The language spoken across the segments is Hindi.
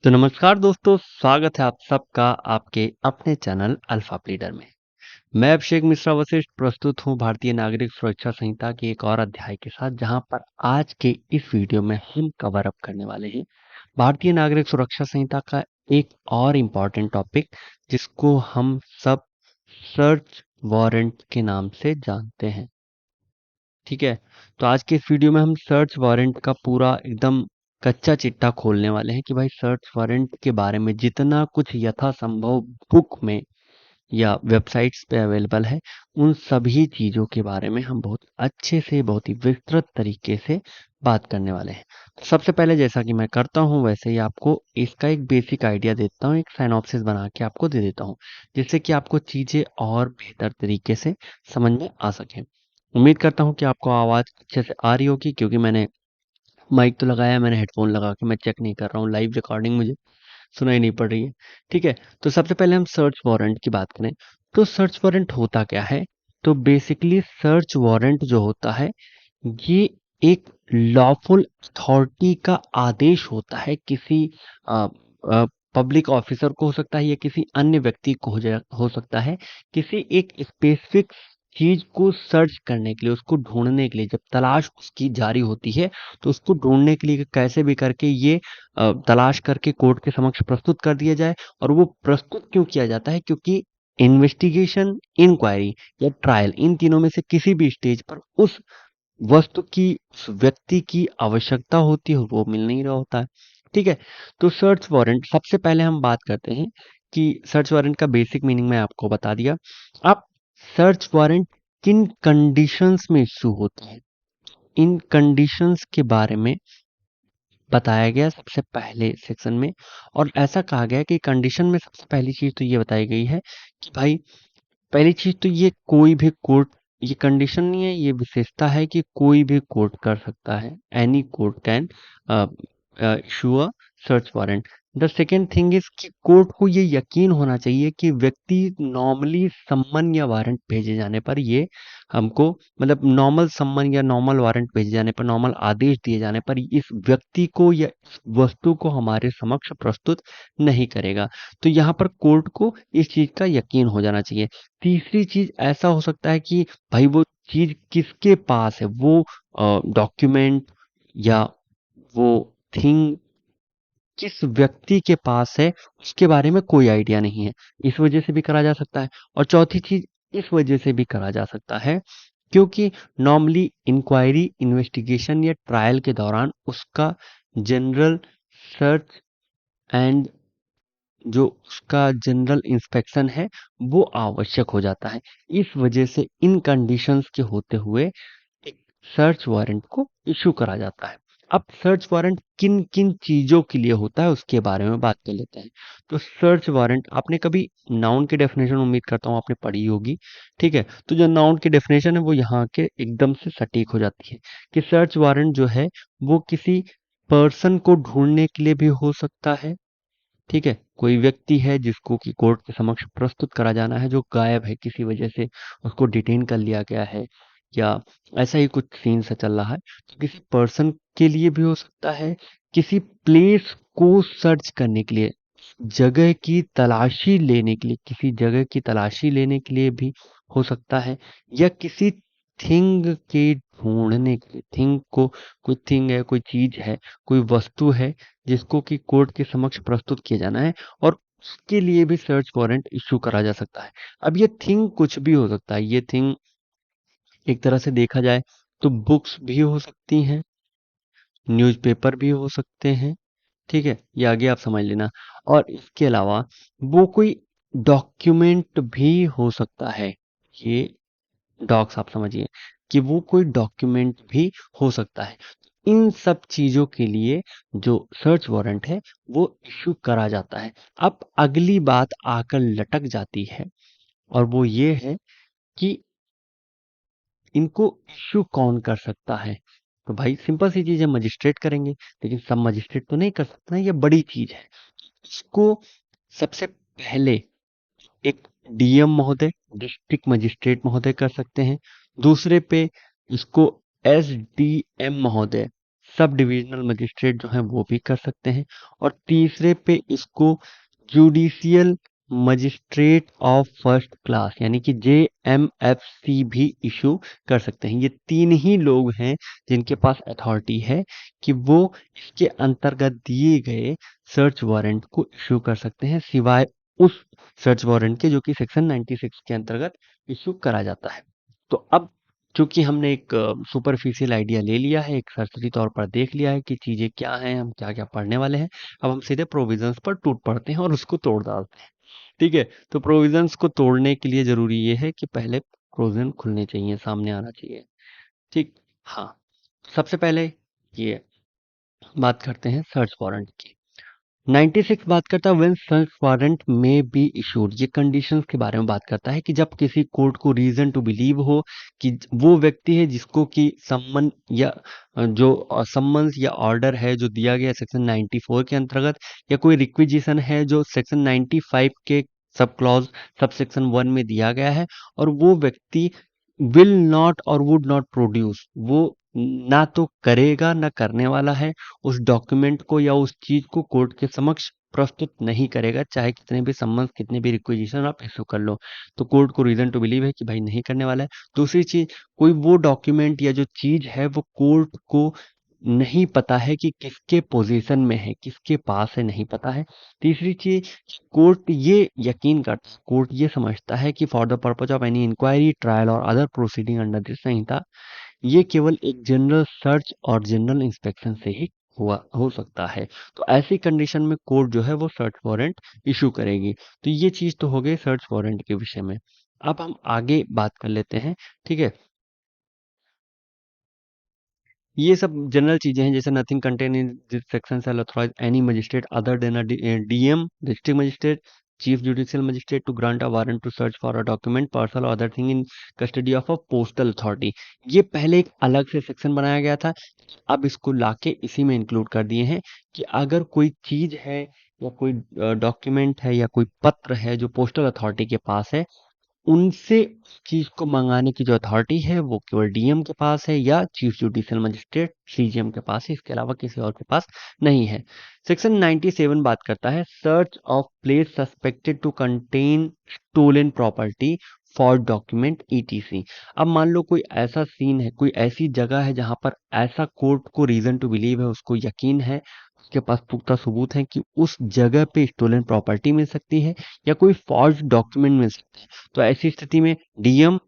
तो नमस्कार दोस्तों, स्वागत है आप सबका आपके अपने चैनल अल्फा लीडर में। मैं अभिषेक मिश्रा वशिष्ठ प्रस्तुत हूँ भारतीय नागरिक सुरक्षा संहिता के एक और अध्याय के साथ, जहां पर आज के इस वीडियो में हम कवर अप करने वाले हैं भारतीय नागरिक सुरक्षा संहिता का एक और इम्पॉर्टेंट टॉपिक, जिसको हम सब सर्च वारंट के नाम से जानते हैं। ठीक है, तो आज के इस वीडियो में हम सर्च वारंट का पूरा एकदम कच्चा चिट्ठा खोलने वाले हैं कि भाई सर्च वारंट के बारे में जितना कुछ यथासंभव बुक में या वेबसाइट्स पे अवेलेबल है, उन सभी चीज़ों के बारे में हम बहुत अच्छे से, बहुत ही विस्तृत तरीके से बात करने वाले हैं। तो सबसे पहले, जैसा कि मैं करता हूँ वैसे ही आपको इसका एक बेसिक आइडिया देता हूँ, एक साइनॉप्सिस बना के आपको दे देता हूँ, जिससे कि आपको चीज़ें और बेहतर तरीके से समझ में आ सकें। उम्मीद करता हूँ कि आपको आवाज़ अच्छे से आ रही होगी, क्योंकि मैंने माइक तो लगाया है, मैंने हेडफोन लगा के मैं चेक नहीं कर रहा हूँ, लाइव रिकॉर्डिंग मुझे सुनाई नहीं पड़ रही है। ठीक है, तो सबसे पहले हम सर्च वारंट की बात करें तो सर्च वारंट होता क्या है। तो बेसिकली सर्च वारंट जो होता है, ये एक लॉफुल अथॉरिटी का आदेश होता है, किसी पब्लिक ऑफिसर को हो सकता है या किसी अन्य व्यक्ति को हो सकता है, किसी एक स्पेसिफिक चीज को सर्च करने के लिए, उसको ढूंढने के लिए, जब तलाश उसकी जारी होती है तो उसको ढूंढने के लिए कैसे भी करके ये तलाश करके कोर्ट के समक्ष प्रस्तुत कर दिया जाए। और वो प्रस्तुत क्यों किया जाता है? क्योंकि इन्वेस्टिगेशन, इंक्वायरी या ट्रायल, इन तीनों में से किसी भी स्टेज पर उस वस्तु की, उस व्यक्ति की आवश्यकता होती है, वो मिल नहीं रहा होता है। ठीक है, तो सर्च वारंट, सबसे पहले हम बात करते हैं कि सर्च वारंट का बेसिक मीनिंग मैं आपको बता दिया। अब सर्च वारंट किन कंडीशंस में इशू होता है, इन कंडीशंस के बारे में बताया गया सबसे पहले सेक्शन में। और ऐसा कहा गया कि कंडीशन में सबसे पहली चीज तो ये बताई गई है कि भाई, पहली चीज तो ये कोई भी कोर्ट, ये कंडीशन नहीं है, ये विशेषता है कि कोई भी कोर्ट कर सकता है, any court can issue a search warrant. The second thing is कि कोर्ट को ये यकीन होना चाहिए कि व्यक्ति नॉर्मली सम्मन या वारंट भेजे जाने पर, ये हमको मतलब नॉर्मल सम्मन या नॉर्मल वारंट भेजे जाने पर, नॉर्मल आदेश दिए जाने पर इस व्यक्ति को या इस वस्तु को हमारे समक्ष प्रस्तुत नहीं करेगा। तो यहाँ पर कोर्ट को इस चीज का यकीन हो जाना चाहिए। तीसरी चीज ऐसा हो सकता है कि भाई वो चीज किसके पास है, वो डॉक्यूमेंट या वो थिंग किस व्यक्ति के पास है, उसके बारे में कोई आइडिया नहीं है, इस वजह से भी करा जा सकता है। और चौथी चीज, इस वजह से भी करा जा सकता है क्योंकि नॉर्मली इंक्वायरी, इन्वेस्टिगेशन या ट्रायल के दौरान उसका जनरल सर्च एंड जो उसका जनरल इंस्पेक्शन है, वो आवश्यक हो जाता है। इस वजह से इन कंडीशंस के होते हुए एक सर्च वारंट को इशू करा जाता है। अब सर्च वारंट किन किन चीजों के लिए होता है उसके बारे में बात कर लेते हैं। तो सर्च वारंट, आपने कभी नाउन की डेफिनेशन, उम्मीद करता हूँ आपने पढ़ी होगी। ठीक है, तो जो नाउन की डेफिनेशन है वो यहाँ के एकदम से सटीक हो जाती है कि सर्च वारंट जो है वो किसी पर्सन को ढूंढने के लिए भी हो सकता है। ठीक है, कोई व्यक्ति है जिसको कि कोर्ट के समक्ष प्रस्तुत करा जाना है, जो गायब है किसी वजह से, उसको डिटेन कर लिया गया है या ऐसा ही कुछ सीन सा चल रहा है, तो किसी पर्सन के लिए भी हो सकता है, किसी प्लेस को सर्च करने के लिए, जगह की तलाशी लेने के लिए, किसी जगह की तलाशी लेने के लिए भी हो सकता है, या किसी थिंग के ढूंढने के लिए, थिंग को, कोई थिंग है, कोई चीज है, कोई वस्तु है जिसको कि कोर्ट के समक्ष प्रस्तुत किया जाना है, और उसके लिए भी सर्च वारंट इशू करा जा सकता है। अब ये थिंग कुछ भी हो सकता है, ये थिंग एक तरह से देखा जाए तो बुक्स भी हो सकती हैं, न्यूज़पेपर भी हो सकते हैं। ठीक है, ये आगे आप समझ लेना। और इसके अलावा वो कोई डॉक्यूमेंट भी हो सकता है, ये डॉक्स आप समझिए कि वो कोई डॉक्यूमेंट भी हो सकता है। इन सब चीजों के लिए जो सर्च वारंट है वो इशू करा जाता है। अब अगली बात आकर लटक जाती है, और वो ये है कि इनको इशू कौन कर सकता है। तो भाई सिंपल सी चीज है, मजिस्ट्रेट करेंगे, लेकिन सब मजिस्ट्रेट तो नहीं कर सकते ना, ये बड़ी चीज है। इसको सबसे पहले एक डीएम महोदय, डिस्ट्रिक्ट मजिस्ट्रेट महोदय कर सकते हैं। दूसरे पे इसको एसडीएम महोदय, सब डिविजनल मजिस्ट्रेट जो हैं वो भी कर सकते हैं, और तीसरे पे इसको judicial magistrate of first class यानी कि JMFC भी इशू कर सकते हैं। ये तीन ही लोग हैं जिनके पास अथॉरिटी है कि वो इसके अंतर्गत दिए गए सर्च वारंट को इशू कर सकते हैं, सिवाय उस सर्च वारंट के जो कि सेक्शन 96 के अंतर्गत इशू करा जाता है। तो अब चूंकि हमने एक सुपरफिशियल आइडिया ले लिया है, एक सरसरी तौर पर देख लिया है कि चीजें क्या हैं, हम क्या क्या पढ़ने वाले हैं, अब हम सीधे प्रोविजंस पर टूट पड़ते हैं और उसको तोड़ डालते हैं। ठीक है, तो प्रोविजंस को तोड़ने के लिए जरूरी ये है कि पहले प्रोविजन खुलने चाहिए, सामने आना चाहिए। ठीक। हाँ, सबसे पहले ये बात करते हैं सर्च वारंट की। 96 बात करता है व्हेन सर्च वारंट में बी इशूड, ये कंडीशंस के बारे में बात करता है कि जब किसी कोर्ट को रीजन टू बिलीव हो कि वो व्यक्ति है जिसको कि सम्मन या जो सम्मन्स या ऑर्डर है जो दिया गया सेक्शन 94 के अंतर्गत, या कोई रिक्विजिशन है जो सेक्शन 95 के सब क्लॉज सब सेक्शन 1 में दिया गया है, और वो व्यक्ति विल नॉट और वुड नॉट प्रोड्यूस, वो ना तो करेगा ना करने वाला है, उस डॉक्यूमेंट को या उस चीज को कोर्ट के समक्ष प्रस्तुत नहीं करेगा, चाहे कितने भी सम्मन कितने भी रिक्वेजिशन आप इशू कर लो, तो कोर्ट को रीजन टू बिलीव है कि भाई नहीं करने वाला है। दूसरी चीज, कोई वो डॉक्यूमेंट या जो चीज है वो कोर्ट को नहीं पता है कि किसके पोजीशन में है, किसके पास है, नहीं पता है। तीसरी चीज, कोर्ट ये यकीन करता है, कोर्ट ये समझता है कि for the purpose of any inquiry, trial और अदर प्रोसीडिंग अंडर दिस संहिता, ये केवल एक जनरल सर्च और जनरल इंस्पेक्शन से ही हुआ हो सकता है। तो ऐसी कंडीशन में कोर्ट जो है वो सर्च वारंट इशू करेगी। तो ये चीज तो हो गई सर्च वारंट के विषय में। अब हम आगे बात कर लेते हैं। ठीक है, ये सब जनरल चीजें हैं, जैसे nothing contain in this section shall authorise any magistrate other than DM district magistrate chief judicial magistrate to grant a warrant to search for a document parcel और other thing in custody of a postal authority. ये पहले एक अलग से सेक्शन बनाया गया था, अब इसको लाके इसी में इंक्लूड कर दिए हैं कि अगर कोई चीज है या कोई डॉक्यूमेंट है या कोई पत्र है जो पोस्टल अथॉरिटी के पास है, उनसे उस चीज को मंगाने की जो अथॉरिटी है वो केवल डीएम के पास है या चीफ जुडिशियल मजिस्ट्रेट सीजीएम के पास है, इसके अलावा किसी और के पास नहीं है। सेक्शन 97 बात करता है search of place suspected to contain stolen property for document ETC. अब मान लो कोई ऐसा सीन है, कोई ऐसी जगह है जहां पर ऐसा कोर्ट को रीजन टू बिलीव है, उसको यकीन है, उसके पास पुख्ता सबूत है कि उस जगह पे स्टोलन प्रॉपर्टी मिल सकती है या कोई फॉर्ज डॉक्यूमेंट मिल सकता है। तो ऐसी स्थिति में डीएम,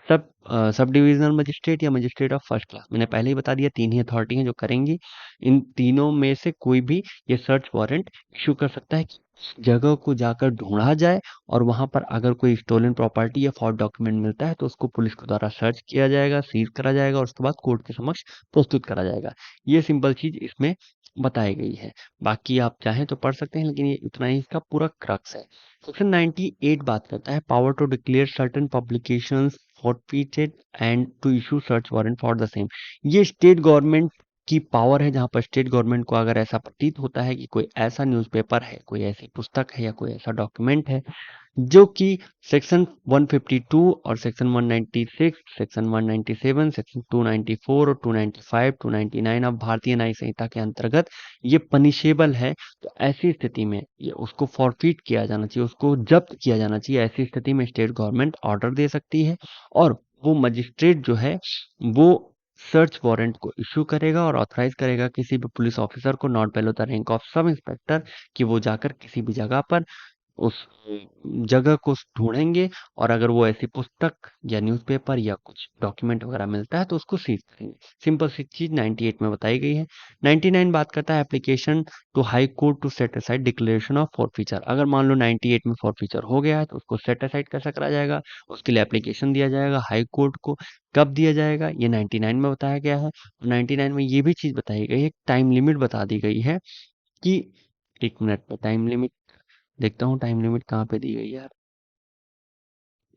सब डिविजनल मजिस्ट्रेट या मजिस्ट्रेट ऑफ फर्स्ट क्लास, मैंने पहले ही बता दिया तीन ही अथॉरिटी हैं जो करेंगी, इन तीनों में से कोई भी ये सर्च वारंट इशू कर सकता है कि उस जगह को जाकर ढूंढा जाए, और वहां पर अगर कोई स्टोलन प्रॉपर्टी या फॉर डॉक्यूमेंट मिलता है तो उसको पुलिस के द्वारा सर्च किया जाएगा, सीज करा जाएगा और उसके बाद कोर्ट के समक्ष प्रस्तुत करा जाएगा। ये सिंपल चीज इसमें बताई गई है। बाकी आप चाहें तो पढ़ सकते हैं, लेकिन ये इतना ही इसका पूरा क्रक्स है। सेक्शन 98 बात करता है power to declare certain publications forfeited and to issue search warrant for the same. ये स्टेट गवर्नमेंट की पावर है, जहां पर स्टेट गवर्नमेंट को अगर ऐसा प्रतीत होता है कि कोई ऐसा न्यूज़पेपर है, कोई ऐसी पुस्तक है या कोई ऐसा डॉक्यूमेंट है जो कि सेक्शन 152 और सेक्शन 196, सेक्शन 197, सेक्शन 294 और 295, 299 ऑफ भारतीय न्याय संहिता के अंतर्गत ये पनिशेबल है, तो ऐसी स्थिति में ये उसको फॉरफिट किया जाना चाहिए, उसको जब्त किया जाना चाहिए। ऐसी स्थिति में स्टेट गवर्नमेंट ऑर्डर दे सकती है, और वो मजिस्ट्रेट जो है वो सर्च वारंट को इशू करेगा और ऑथराइज करेगा किसी भी पुलिस ऑफिसर को not below the rank of sub inspector कि वो जाकर किसी भी जगह पर उस जगह को ढूंढेंगे, और अगर वो ऐसी पुस्तक या न्यूज़पेपर या कुछ डॉक्यूमेंट वगैरह मिलता है तो उसको सीज करेंगे। सिंपल सी चीज 98 में बताई गई है। 99 बात करता है application to high court to set aside declaration of forfeiture. अगर मान लो 98 में फॉरफीचर हो गया है तो उसको सेट असाइड कैसे करा जाएगा, उसके लिए एप्लीकेशन दिया जाएगा हाई कोर्ट को। कब दिया जाएगा ये 99 में बताया गया है। 99 में ये भी चीज बताई गई है, टाइम लिमिट बता दी गई है कि, एक मिनट में टाइम लिमिट देखता हूँ, टाइम लिमिट कहाँ पे दी गई है यार।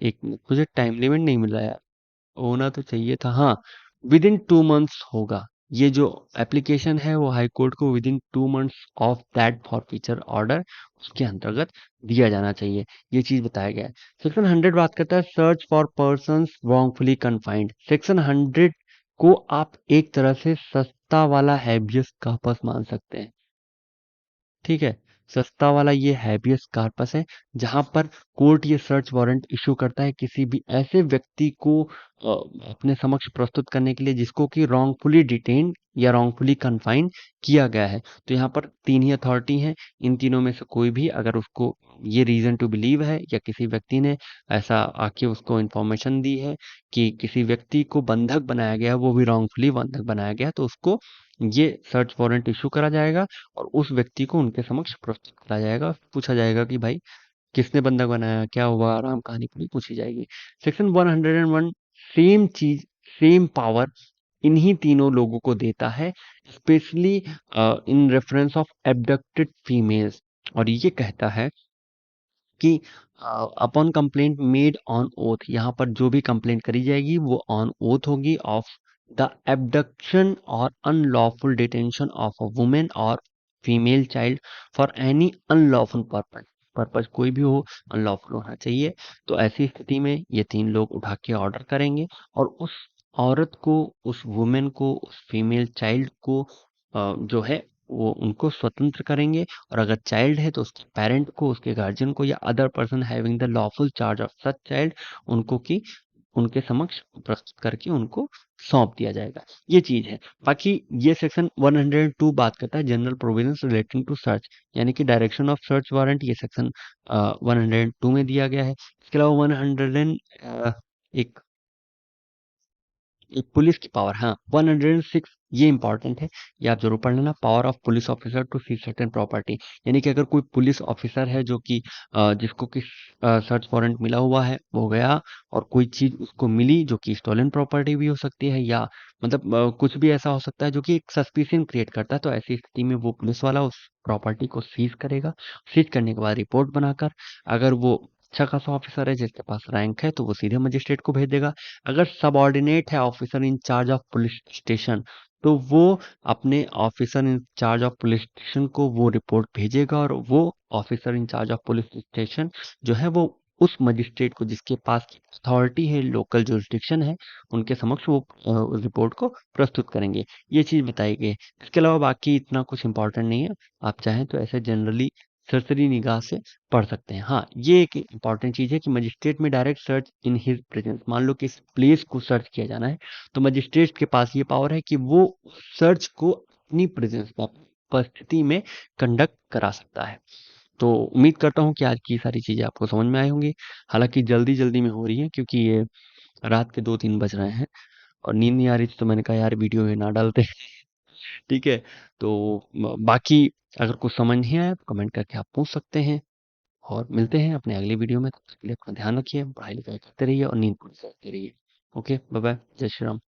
एक मिनट, मुझे टाइम लिमिट नहीं मिला यार, होना तो चाहिए था। हाँ, विद इन 2 मंथ्स होगा। ये जो एप्लीकेशन है वो हाई कोर्ट को with in 2 months of that for feature order उसके अंतर्गत दिया जाना चाहिए। ये चीज बताया गया है। सेक्शन 100 बात करता है search for persons wrongfully confined। Section 100 को आप एक तरह से सस्ता वाला हैबियस कॉर्पस मान सकते हैं। ठीक है, सस्ता वाला ये हैबियस कॉर्पस है जहां पर कोर्ट ये सर्च वारंट इशू करता है किसी भी ऐसे व्यक्ति को अपने समक्ष प्रस्तुत करने के लिए जिसको कि रॉन्गफुली डिटेन या रॉन्गफुली कन्फाइन किया गया है। तो यहाँ पर तीन ही अथॉरिटी हैं, इन तीनों में से कोई भी अगर उसको ये रीजन टू बिलीव है या किसी व्यक्ति ने ऐसा आके उसको इन्फॉर्मेशन दी है कि किसी व्यक्ति को बंधक बनाया गया है, वो भी रॉन्गफुली बंधक बनाया गया है, तो उसको ये सर्च वारंट इशू करा जाएगा और उस व्यक्ति को उनके समक्ष प्रस्तुत करा जाएगा। पूछा जाएगा कि भाई किसने बंधक बनाया, क्या हुआ, आराम कहानी पूरी पूछी जाएगी। सेक्शन 101 सेम चीज, सेम पावर इन्हीं तीनों लोगों को देता है, specially in reference of abducted females. और ये कहता है कि upon complaint made on oath, यहाँ पर जो भी कंप्लेंट करी जाएगी वो ऑन ओथ होगी ऑफ द एबडक्शन और unlawful detention of a women और female child for any unlawful purpose, purpose कोई भी हो अनलॉफुल होना चाहिए। तो ऐसी स्थिति में ये तीन लोग उठा के ऑर्डर करेंगे और उस औरत को, उस वुमेन को, उस फीमेल चाइल्ड को जो है वो उनको स्वतंत्र करेंगे। और अगर चाइल्ड है तो उसके पेरेंट को, उसके गार्जियन को या other person having the lawful charge of such child उनको की उनके समक्ष प्रस्तुत करके उनको सौंप दिया जाएगा। ये चीज है। बाकी ये सेक्शन 102 बात करता है general provisions relating to search, यानी कि डायरेक्शन ऑफ सर्च वारंट, ये सेक्शन 102 में दिया गया है। इसके अलावा 100 एक एक पुलिस की पावर, हाँ 106 ये इंपॉर्टेंट है, ये आप जरूर पढ़ लेना। Power of police officer to seize certain property, यानी कि अगर कोई पुलिस ऑफिसर है जो कि जिसको कि सर्च वारंट मिला हुआ है वो गया और कोई चीज उसको मिली जो कि स्टोलन प्रॉपर्टी भी हो सकती है या मतलब कुछ भी ऐसा हो सकता है जो कि एक सस्पिशन क्रिएट करता है, तो ऐसी स्थिति में वो पुलिस वाला उस प्रॉपर्टी को सीज करेगा। सीज करने के बाद रिपोर्ट बनाकर अगर वो अच्छा खासा ऑफिसर है जिसके पास रैंक है तो वो सीधे मजिस्ट्रेट को भेज देगा। अगर सबऑर्डिनेट है officer in charge of police station तो वो अपने officer in charge of police station को वो रिपोर्ट भेजेगा और वो officer in charge of police station जो है वो उस मजिस्ट्रेट को जिसके पास की अथॉरिटी है, लोकल जुरिस्डिक्शन है, उनके समक्ष वो उस रिपोर्ट को प्रस्तुत करेंगे। ये चीज बताई गई है। इसके अलावा बाकी इतना कुछ इंपॉर्टेंट नहीं है, आप चाहें तो ऐसे जनरली सरसरी निगाह से पढ़ सकते हैं। हाँ, ये एक इंपॉर्टेंट चीज है कि मजिस्ट्रेट में direct search in his presence, मान लो कि इस प्लेस को सर्च किया जाना है तो मजिस्ट्रेट के पास ये पावर है कि वो सर्च को अपनी प्रेजेंस में, अपनी उपस्थिति में कंडक्ट करा सकता है। तो उम्मीद करता हूँ कि आज की सारी चीजें आपको समझ में आई होंगी। हालांकि जल्दी जल्दी में हो रही है क्योंकि ये रात के 2-3 बज रहे हैं और नींद नहीं आ रही थी, तो मैंने कहा यार वीडियो ये ना डालते। ठीक है, तो बाकी अगर कुछ समझ नहीं आया तो कमेंट करके आप पूछ सकते हैं और मिलते हैं अपने अगले वीडियो में। तब तक के लिए अपना ध्यान रखिए, पढ़ाई लिखाई करते रहिए और नींद पूरी करते रहिए। ओके, बाय बाय, जय श्री राम।